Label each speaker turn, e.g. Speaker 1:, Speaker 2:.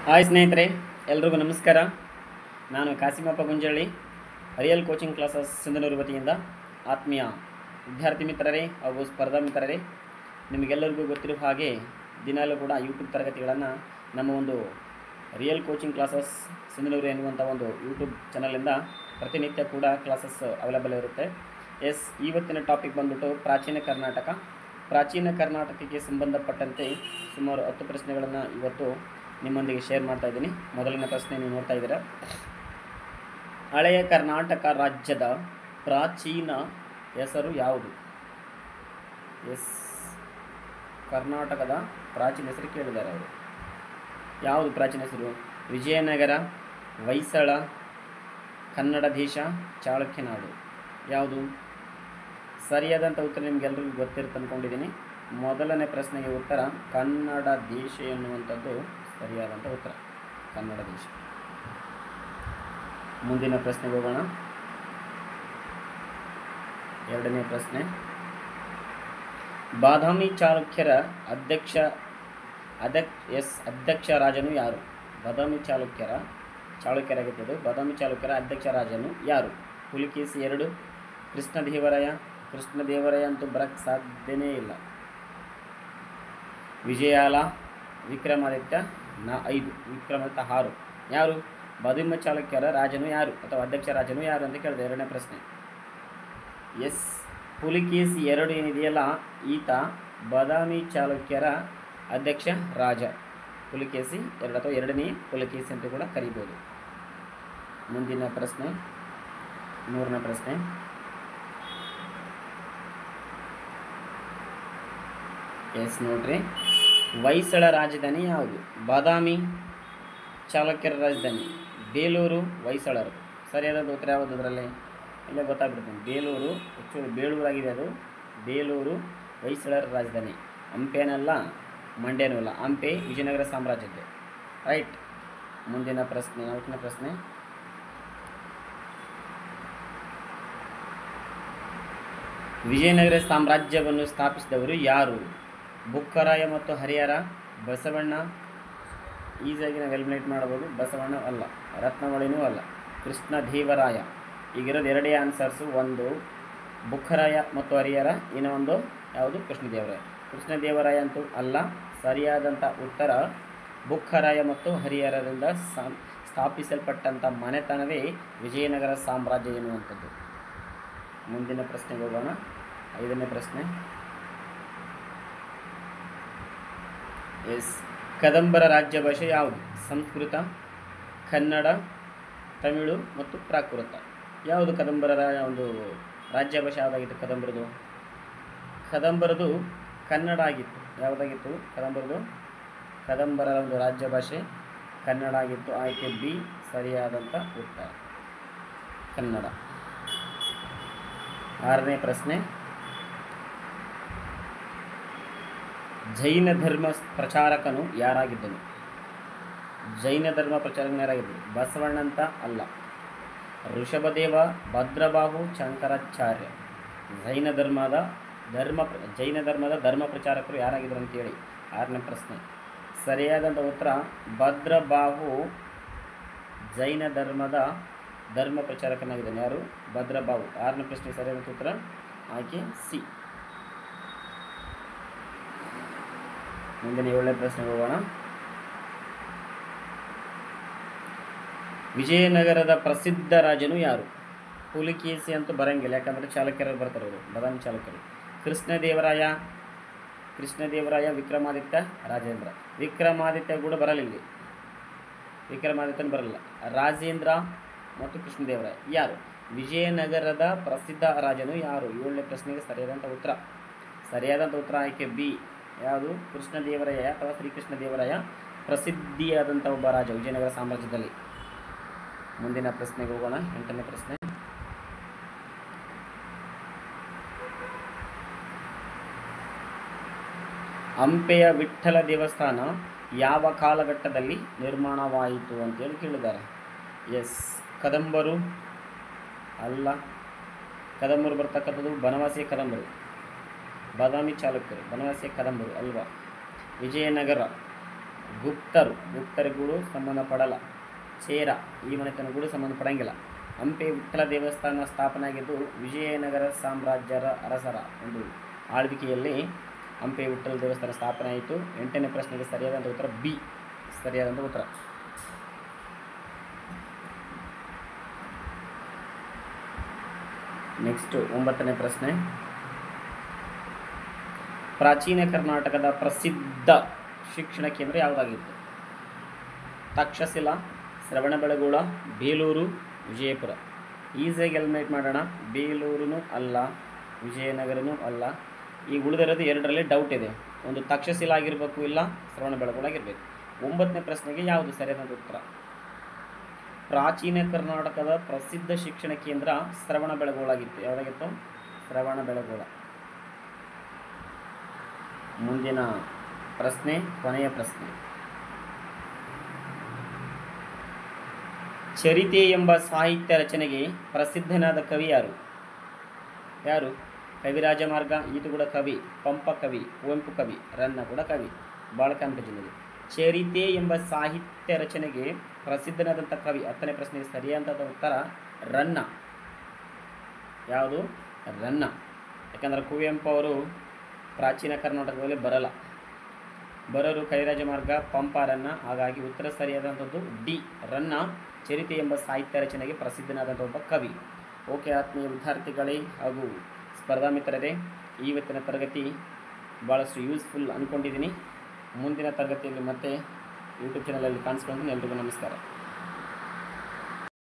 Speaker 1: Hi ಸ್ನೇಹಿತರೆ, ಎಲ್ರಿಗೂ ನಮಸ್ಕಾರ. ನಾನು Kasimappa Gunjalli, real coaching classes Sindhanur ವತಿಯಿಂದ ಆತ್ಮೀಯ ವಿದ್ಯಾರ್ಥಿ ಮಿತ್ರರೇ ಹಾಗೂ ಸ್ಪರ್ಧಾ ಮಿತ್ರರೇ, ನಿಮಗೆಲ್ಲರಿಗೂ ಗೊತ್ತಿರುವ ಹಾಗೆ ದಿನಾಲೂ ಕೂಡ ಯೂಟ್ಯೂಬ್ ತರಗತಿಗಳನ್ನು ನಮ್ಮ ಒಂದು ರಿಯಲ್ ಕೋಚಿಂಗ್ ಕ್ಲಾಸಸ್ ಸಿಂಧನೂರು ಎನ್ನುವಂಥ ಒಂದು ಯೂಟ್ಯೂಬ್ ಚಾನಲಿಂದ ಪ್ರತಿನಿತ್ಯ ಕೂಡ ಕ್ಲಾಸಸ್ ಅವೈಲೇಬಲ್ ಇರುತ್ತೆ. ಇವತ್ತಿನ ಟಾಪಿಕ್ ಬಂದ್ಬಿಟ್ಟು ಪ್ರಾಚೀನ ಕರ್ನಾಟಕಕ್ಕೆ ಸಂಬಂಧಪಟ್ಟಂತೆ ಸುಮಾರು 10 ಪ್ರಶ್ನೆಗಳನ್ನು ಇವತ್ತು ನಿಮ್ಮೊಂದಿಗೆ ಶೇರ್ ಮಾಡ್ತಾ ಇದ್ದೀನಿ. ಮೊದಲನೇ ಪ್ರಶ್ನೆ ನೀವು ನೋಡ್ತಾ ಇದ್ದೀರಾ. ಹಳೆಯ ಕರ್ನಾಟಕ ರಾಜ್ಯದ ಪ್ರಾಚೀನ ಹೆಸರು ಯಾವುದು? ಕರ್ನಾಟಕದ ಪ್ರಾಚೀನ ಹೆಸರು ಕೇಳಿದ್ದಾರೆ ಅವರು. ಯಾವುದು ಪ್ರಾಚೀನ ಹೆಸರು? ವಿಜಯನಗರ, ಹೊಯ್ಸಳ, ಕನ್ನಡ ದೇಶ, ಚಾಳುಕ್ಯ ನಾಡು. ಯಾವುದು ಸರಿಯಾದಂಥ ಉತ್ತರ? ನಿಮಗೆಲ್ಲರಿಗೂ ಗೊತ್ತಿರುತ್ತೆ ಅಂದ್ಕೊಂಡಿದ್ದೀನಿ. ಮೊದಲನೇ ಪ್ರಶ್ನೆಗೆ ಉತ್ತರ ಕನ್ನಡ ದೇಶ ಎನ್ನುವಂಥದ್ದು ಸರಿಯಾದಂಥ ಉತ್ತರ, ಕನ್ನಡ ದೇಶ. ಮುಂದಿನ ಪ್ರಶ್ನೆಗೆ ಹೋಗೋಣ. ಎರಡನೇ ಪ್ರಶ್ನೆ, ಬಾದಾಮಿ ಚಾಲುಕ್ಯರ ಅಧ್ಯಕ್ಷ ರಾಜನು ಯಾರು? ಬಾದಾಮಿ ಚಾಲುಕ್ಯರಾಗಿದ್ದದ್ದು. ಬಾದಾಮಿ ಚಾಲುಕ್ಯರ ಅಧ್ಯಕ್ಷ ರಾಜನು ಯಾರು? ಪುಲಿಕೇಶಿ 2, ಕೃಷ್ಣದೇವರಾಯ ಅಂತೂ ಬರಕ್ಕೆ ಸಾಧ್ಯನೇ ಇಲ್ಲ. ವಿಜಯಾಲ, ವಿಕ್ರಮಾದಿತ್ಯ 6. ಯಾರು ಬಾದಾಮಿ ಚಾಲುಕ್ಯರ ರಾಜನು ಯಾರು ಅಥವಾ ಅಧ್ಯಕ್ಷ ರಾಜನು ಯಾರು ಅಂತ ಕೇಳಿದೆ. ಎರಡನೇ ಪ್ರಶ್ನೆ. ಪುಲಿಕೇಶಿ 2 ಏನಿದೆಯಲ್ಲ, ಈತ ಬಾದಾಮಿ ಚಾಲುಕ್ಯರ ಅಧ್ಯಕ್ಷ ರಾಜ. ಪುಲಿಕೇಶಿ 2 ಅಥವಾ ಎರಡನೇ ಪುಲಿಕೇಶಿ ಅಂತ ಕೂಡ ಕರೀಬೋದು. ಮುಂದಿನ ಪ್ರಶ್ನೆ, ಮೂರನೇ ಪ್ರಶ್ನೆ. ನೋಡ್ರಿ, ಹೊಯ್ಸಳ ರಾಜಧಾನಿ ಯಾವುದು? ಬಾದಾಮಿ ಚಾಲುಕ್ಯರ ರಾಜಧಾನಿ ಬೇಲೂರು, ಹೊಯ್ಸಳರು. ಸರಿಯಾದ ಉತ್ತರ ಯಾವುದು? ಅದರಲ್ಲಿ ಇಲ್ಲೇ ಗೊತ್ತಾಗ್ಬಿಡ್ತೀನಿ. ಬೇಲೂರು, ಬೇಳೂರಾಗಿದೆ ಅದು. ಬೇಲೂರು ಹೊಯ್ಸಳರ ರಾಜಧಾನಿ. ಹಂಪೇನಲ್ಲ, ಮಂಡ್ಯನೂ ಅಲ್ಲ. ಹಂಪೆ ವಿಜಯನಗರ ಸಾಮ್ರಾಜ್ಯದ್ದು. ರೈಟ್. ಮುಂದಿನ ಪ್ರಶ್ನೆ, 4ನೇ ಪ್ರಶ್ನೆ. ವಿಜಯನಗರ ಸಾಮ್ರಾಜ್ಯವನ್ನು ಸ್ಥಾಪಿಸಿದವರು ಯಾರು? ಬುಕ್ಕರಾಯ ಮತ್ತು ಹರಿಹರ, ಬಸವಣ್ಣ. ಈಸಿಯಾಗಿ ನಾವು ಎಲಿಮಿನೇಟ್ ಮಾಡ್ಬೋದು. ಬಸವಣ್ಣ ಅಲ್ಲ, ರತ್ನವಳಿನೂ ಅಲ್ಲ, ಕೃಷ್ಣದೇವರಾಯ. ಈಗಿರೋದು ಎರಡೇ ಆನ್ಸರ್ಸು. ಒಂದು ಬುಕ್ಕರಾಯ ಮತ್ತು ಹರಿಹರ, ಇನ್ನೊಂದು ಯಾವುದು? ಕೃಷ್ಣದೇವರಾಯ ಅಂತೂ ಅಲ್ಲ. ಸರಿಯಾದಂಥ ಉತ್ತರ ಬುಕ್ಕರಾಯ ಮತ್ತು ಹರಿಹರರಿಂದ ಸ್ಥಾಪಿಸಲ್ಪಟ್ಟಂಥ ಮನೆತನವೇ ವಿಜಯನಗರ ಸಾಮ್ರಾಜ್ಯ ಎನ್ನುವಂಥದ್ದು. ಮುಂದಿನ ಪ್ರಶ್ನೆಗೆ ಹೋಗೋಣ. 5ನೇ ಪ್ರಶ್ನೆ. ಕದಂಬರ ರಾಜ್ಯ ಭಾಷೆ ಯಾವುದು? ಸಂಸ್ಕೃತ, ಕನ್ನಡ, ತಮಿಳು ಮತ್ತು ಪ್ರಾಕೃತ. ಯಾವುದು ಕದಂಬರ ಒಂದು ರಾಜ್ಯ ಭಾಷೆ ಯಾವುದಾಗಿತ್ತು? ಕದಂಬರದು ಕನ್ನಡ ಆಗಿತ್ತು. ಯಾವುದಾಗಿತ್ತು? ಕದಂಬರ ಒಂದು ರಾಜ್ಯ ಭಾಷೆ ಕನ್ನಡ ಆಗಿತ್ತು. ಆಯ್ಕೆ ಬಿ ಸರಿಯಾದಂಥ ಉತ್ತರ, ಕನ್ನಡ. 6ನೇ ಪ್ರಶ್ನೆ. ಜೈನ ಧರ್ಮ ಪ್ರಚಾರಕನು ಯಾರಾಗಿದ್ದನು? ಜೈನ ಧರ್ಮ ಪ್ರಚಾರಕನು ಯಾರಾಗಿದ್ದರು? ಬಸವಣ್ಣ ಅಂತ ಅಲ್ಲ. ಋಷಭದೇವ, ಭದ್ರಬಾಹು, ಶಂಕರಾಚಾರ್ಯ. ಜೈನ ಧರ್ಮದ ಧರ್ಮ ಪ್ರಚಾರಕರು ಯಾರಾಗಿದ್ದರು ಅಂತೇಳಿ 6ನೇ ಪ್ರಶ್ನೆ. ಸರಿಯಾದಂಥ ಉತ್ತರ ಭದ್ರಬಾಹು ಜೈನ ಧರ್ಮದ ಧರ್ಮ ಪ್ರಚಾರಕನಾಗಿದ್ದಾನೆ. ಯಾರು? ಭದ್ರಬಾಹು. 6ನೇ ಪ್ರಶ್ನೆ ಸರಿಯಾದಂಥ ಉತ್ತರ ಆಯ್ಕೆ ಸಿ. ಮುಂದಿನ 7ನೇ ಪ್ರಶ್ನೆಗೆ ಹೋಗೋಣ. ವಿಜಯನಗರದ ಪ್ರಸಿದ್ಧ ರಾಜನು ಯಾರು? ಪುಲಿಕೇಶಿ ಅಂತೂ ಬರಂಗಿಲ್ಲ, ಯಾಕಂದರೆ ಚಾಲುಕ್ಯರು ಬರ್ತಾರೆ ಅವರು, ಬಾದಾಮಿ ಚಾಲುಕ್ಯರು. ಕೃಷ್ಣದೇವರಾಯ, ವಿಕ್ರಮಾದಿತ್ಯ, ರಾಜೇಂದ್ರ. ವಿಕ್ರಮಾದಿತ್ಯ ಕೂಡ ಬರಲ್ಲ ಇಲ್ಲಿ, ವಿಕ್ರಮಾದಿತ್ಯನೂ ಬರಲ್ಲ. ರಾಜೇಂದ್ರ ಮತ್ತು ಕೃಷ್ಣದೇವರಾಯ. ಯಾರು? ವಿಜಯನಗರದ ಪ್ರಸಿದ್ಧ ರಾಜನು ಯಾರು? 7ನೇ ಪ್ರಶ್ನೆಗೆ ಸರಿಯಾದಂಥ ಉತ್ತರ ಆಯ್ಕೆ ಬಿ. ಯಾವುದು? ಕೃಷ್ಣದೇವರಾಯ ಅಥವಾ ಶ್ರೀಕೃಷ್ಣದೇವರಾಯ ಪ್ರಸಿದ್ಧಿಯಾದಂಥ ಒಬ್ಬ ರಾಜ ವಿಜಯನಗರ ಸಾಮ್ರಾಜ್ಯದಲ್ಲಿ. ಮುಂದಿನ ಪ್ರಶ್ನೆಗೆ ಹೋಗೋಣ. 8ನೇ ಪ್ರಶ್ನೆ. ಹಂಪೆಯ ವಿಠ್ಠಲ ದೇವಸ್ಥಾನ ಯಾವ ಕಾಲಘಟ್ಟದಲ್ಲಿ ನಿರ್ಮಾಣವಾಯಿತು ಅಂತೇಳಿ ಕೇಳಿದ್ದಾರೆ. ಕದಂಬರು ಅಲ್ಲ. ಕದಂಬರು ಬರ್ತಕ್ಕಂಥದ್ದು ಬನವಾಸಿಯ ಕದಂಬರು. ಬಾದಾಮಿ ಚಾಲುಕ್ಯರು, ಬನವಾಸಿಯ ಕದಂಬರು ಅಲ್ವಾ. ವಿಜಯನಗರ ಗುಪ್ತರಿಗೂ ಸಂಬಂಧಪಡಲ್ಲ. ಚೇರ ಈ ಮನೆತನಗಳು ಸಂಬಂಧಪಡಂಗಿಲ್ಲ. ಹಂಪಿ ವಿಠ್ಠಲ ದೇವಸ್ಥಾನ ಸ್ಥಾಪನೆ ಆಗಿದ್ದು ವಿಜಯನಗರ ಸಾಮ್ರಾಜ್ಯರ ಅರಸರ ಒಂದು ಆಳ್ವಿಕೆಯಲ್ಲಿ ಹಂಪಿ ವಿಠ್ಠಲ ದೇವಸ್ಥಾನ ಸ್ಥಾಪನೆ ಆಯಿತು. 8ನೇ ಪ್ರಶ್ನೆಗೆ ಸರಿಯಾದಂಥ ಉತ್ತರ ಬಿ ಸರಿಯಾದಂಥ ಉತ್ತರ. ನೆಕ್ಸ್ಟ್ 9ನೇ ಪ್ರಶ್ನೆ. ಪ್ರಾಚೀನ ಕರ್ನಾಟಕದ ಪ್ರಸಿದ್ಧ ಶಿಕ್ಷಣ ಕೇಂದ್ರ ಯಾವುದಾಗಿತ್ತು? ತಕ್ಷಶಿಲಾ, ಶ್ರವಣಬೆಳಗೊಳ, ಬೇಲೂರು, ವಿಜಯಪುರ. ಈಸಿಯಾಗಿ ಎಲಿಮಿನೇಟ್ ಮಾಡೋಣ. ಬೇಲೂರು ಅಲ್ಲ, ವಿಜಯನಗರನೂ ಅಲ್ಲ. ಈಗ ಉಳಿದಿರೋದು 2ರಲ್ಲಿ ಡೌಟ್ ಇದೆ. ಒಂದು ತಕ್ಷಶಿಲಾ ಆಗಿರಬೇಕು, ಇಲ್ಲ ಶ್ರವಣಬೆಳಗೊಳ ಆಗಿರಬೇಕು. 9ನೇ ಪ್ರಶ್ನೆಗೆ ಯಾವುದು ಸರಿಯಾದ ಉತ್ತರ? ಪ್ರಾಚೀನ ಕರ್ನಾಟಕದ ಪ್ರಸಿದ್ಧ ಶಿಕ್ಷಣ ಕೇಂದ್ರ ಶ್ರವಣಬೆಳಗೊಳ ಆಗಿತ್ತು. ಯಾವುದಾಗಿತ್ತು? ಶ್ರವಣಬೆಳಗೊಳ. ಮುಂದಿನ ಪ್ರಶ್ನೆ, ಕೊನೆಯ ಪ್ರಶ್ನೆ. ಚರಿತೆ ಎಂಬ ಸಾಹಿತ್ಯ ರಚನೆಗೆ ಪ್ರಸಿದ್ಧನಾದ ಕವಿ ಯಾರು? ಕವಿರಾಜ ಮಾರ್ಗ, ಇದು ಕೂಡ ಕವಿ. ಪಂಪ ಕವಿ, ಕುವೆಂಪು ಕವಿ, ರನ್ನ ಕೂಡ ಕವಿ. ಭಾಳ ಕಾನ್ಫ್ಯೂಷನ್ ಇದೆ. ಚರಿತೆ ಎಂಬ ಸಾಹಿತ್ಯ ರಚನೆಗೆ ಪ್ರಸಿದ್ಧನಾದಂಥ ಕವಿ. 10ನೇ ಪ್ರಶ್ನೆಗೆ ಸರಿಯಾದಂಥ ಉತ್ತರ ರನ್ನ. ಯಾವುದು? ರನ್ನ. ಯಾಕಂದರೆ ಕುವೆಂಪು ಅವರು ಪ್ರಾಚೀನ ಕರ್ನಾಟಕದಲ್ಲಿ ಬರೋರು ಕವಿರಾಜ ಮಾರ್ಗ, ಪಂಪ, ರನ್ನ. ಹಾಗಾಗಿ ಉತ್ತರ ಸರಿಯಾದಂಥದ್ದು ಡಿ ರನ್ನ. ಚರಿತೆ ಎಂಬ ಸಾಹಿತ್ಯ ರಚನೆಗೆ ಪ್ರಸಿದ್ಧನಾದಂಥ ಒಬ್ಬ ಕವಿ. ಓಕೆ ಆತ್ಮೀಯ ವಿದ್ಯಾರ್ಥಿಗಳೇ ಹಾಗೂ ಸ್ಪರ್ಧಾ ಮಿತ್ರರೇ, ಇವತ್ತಿನ ತರಗತಿ ಭಾಳಷ್ಟು ಯೂಸ್ಫುಲ್ ಅಂದ್ಕೊಂಡಿದ್ದೀನಿ. ಮುಂದಿನ ತರಗತಿಯಲ್ಲಿ ಮತ್ತೆ ಯೂಟ್ಯೂಬ್ ಚಾನಲಲ್ಲಿ ಕಾಣಿಸ್ಕೊಂಡು ಎಲ್ರಿಗೂ ನಮಸ್ಕಾರ.